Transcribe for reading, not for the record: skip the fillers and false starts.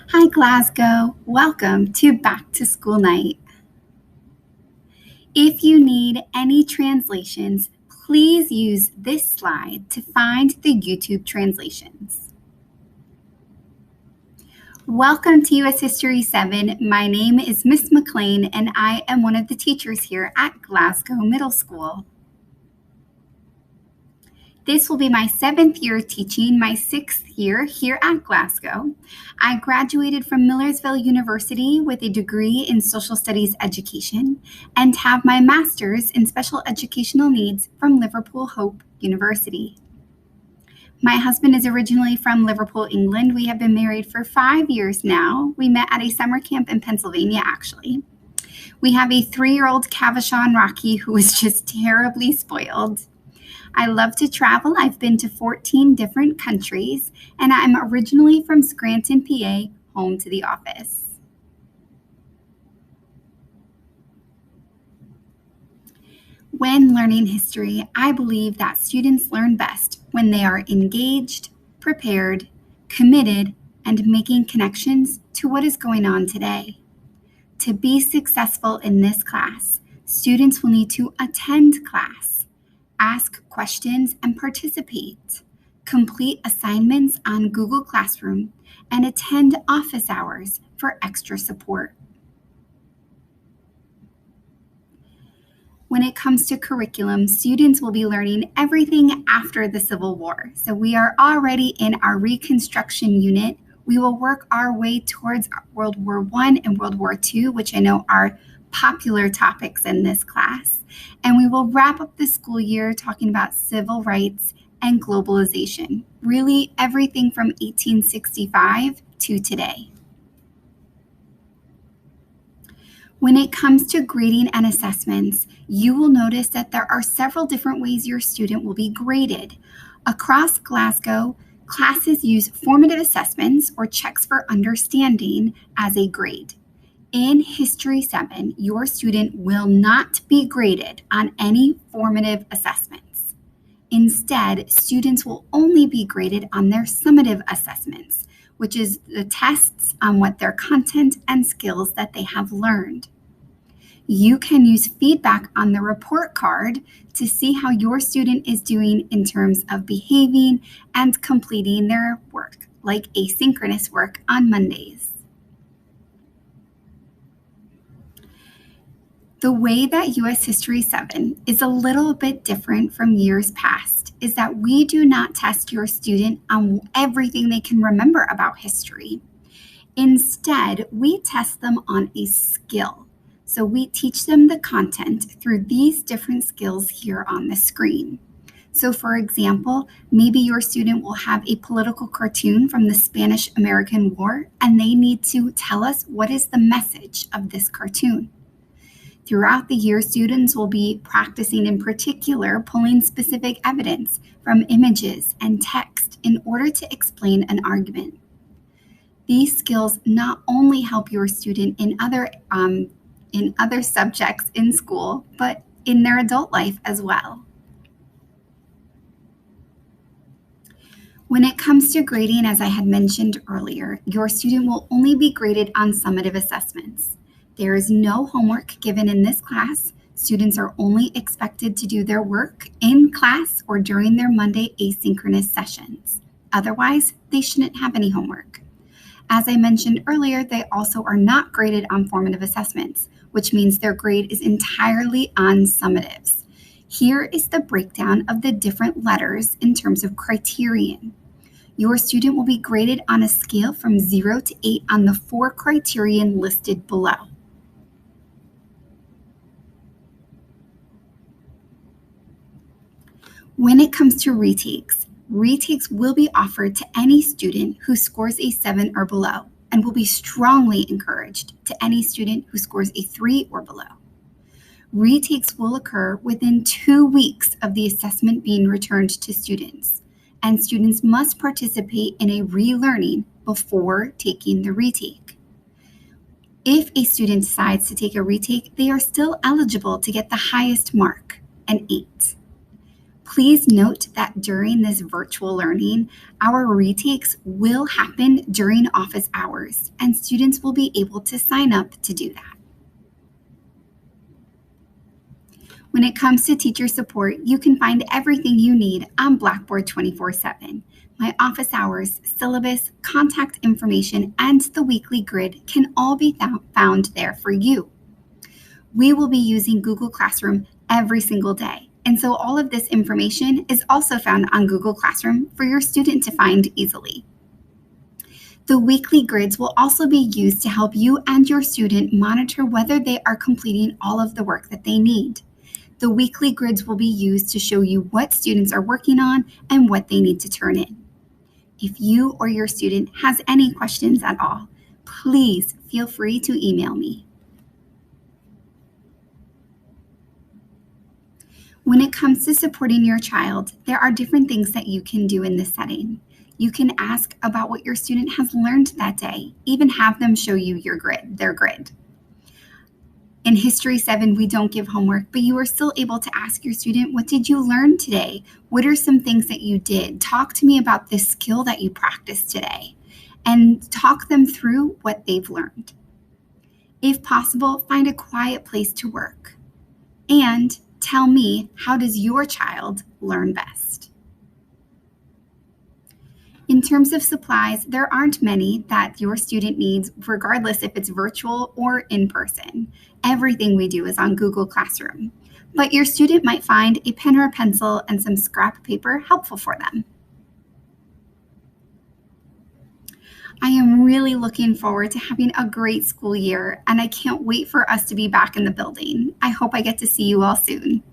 Hi, Glasgow. Welcome to Back to School Night. If you need any translations, please use this slide to find the YouTube translations. Welcome to U.S. History 7. My name is Miss McLain, and I am one of the teachers here at Glasgow Middle School. This will be my 7th year teaching, my 6th year here at Glasgow. I graduated from Millersville University with a degree in social studies education and have my master's in special educational needs from Liverpool Hope University. My husband is originally from Liverpool, England. We have been married for 5 years now. We met at a summer camp in Pennsylvania, actually. We have a 3-year-old Cavachon Rocky who is just terribly spoiled. I love to travel. I've been to 14 different countries, and I'm originally from Scranton, PA, home to the office. When learning history, I believe that students learn best when they are engaged, prepared, committed, and making connections to what is going on today. To be successful in this class, students will need to attend class, ask questions and participate, complete assignments on Google Classroom, and attend office hours for extra support. When it comes to curriculum, students will be learning everything after the Civil War. So we are already in our Reconstruction unit. We will work our way towards World War I and World War II, which I know are popular topics in this class. And we will wrap up the school year talking about civil rights and globalization, really everything from 1865 to today. When it comes to grading and assessments, you will notice that there are several different ways your student will be graded. Across Glasgow, classes use formative assessments or checks for understanding as a grade. In History 7, your student will not be graded on any formative assessments. Instead, students will only be graded on their summative assessments, which is the tests on what their content and skills that they have learned. You can use feedback on the report card to see how your student is doing in terms of behaving and completing their work, like asynchronous work on Mondays. The way that U.S. History 7 is a little bit different from years past is that we do not test your student on everything they can remember about history. Instead, we test them on a skill. So we teach them the content through these different skills here on the screen. So for example, maybe your student will have a political cartoon from the Spanish-American War, and they need to tell us what is the message of this cartoon. Throughout the year, students will be practicing, in particular, pulling specific evidence from images and text in order to explain an argument. These skills not only help your student in other subjects in school, but in their adult life as well. When it comes to grading, as I had mentioned earlier, your student will only be graded on summative assessments. There is no homework given in this class. Students are only expected to do their work in class or during their Monday asynchronous sessions. Otherwise, they shouldn't have any homework. As I mentioned earlier, they also are not graded on formative assessments, which means their grade is entirely on summatives. Here is the breakdown of the different letters in terms of criterion. Your student will be graded on a scale from 0 to 8 on the 4 criterion listed below. When it comes to retakes, retakes will be offered to any student who scores a 7 or below, and will be strongly encouraged to any student who scores a 3 or below. Retakes will occur within 2 weeks of the assessment being returned to students, and students must participate in a relearning before taking the retake. If a student decides to take a retake, they are still eligible to get the highest mark, an 8. Please note that during this virtual learning, our retakes will happen during office hours, and students will be able to sign up to do that. When it comes to teacher support, you can find everything you need on Blackboard 24/7. My office hours, syllabus, contact information, and the weekly grid can all be found there for you. We will be using Google Classroom every single day, and so all of this information is also found on Google Classroom for your student to find easily. The weekly grids will also be used to help you and your student monitor whether they are completing all of the work that they need. The weekly grids will be used to show you what students are working on and what they need to turn in. If you or your student has any questions at all, please feel free to email me. When it comes to supporting your child, there are different things that you can do in this setting. You can ask about what your student has learned that day, even have them show you their grid. In History 7, we don't give homework, but you are still able to ask your student, what did you learn today? What are some things that you did? Talk to me about this skill that you practiced today, and talk them through what they've learned. If possible, find a quiet place to work. And tell me, how does your child learn best? In terms of supplies, there aren't many that your student needs, regardless if it's virtual or in person. Everything we do is on Google Classroom, but your student might find a pen or a pencil and some scrap paper helpful for them. I am really looking forward to having a great school year, and I can't wait for us to be back in the building. I hope I get to see you all soon.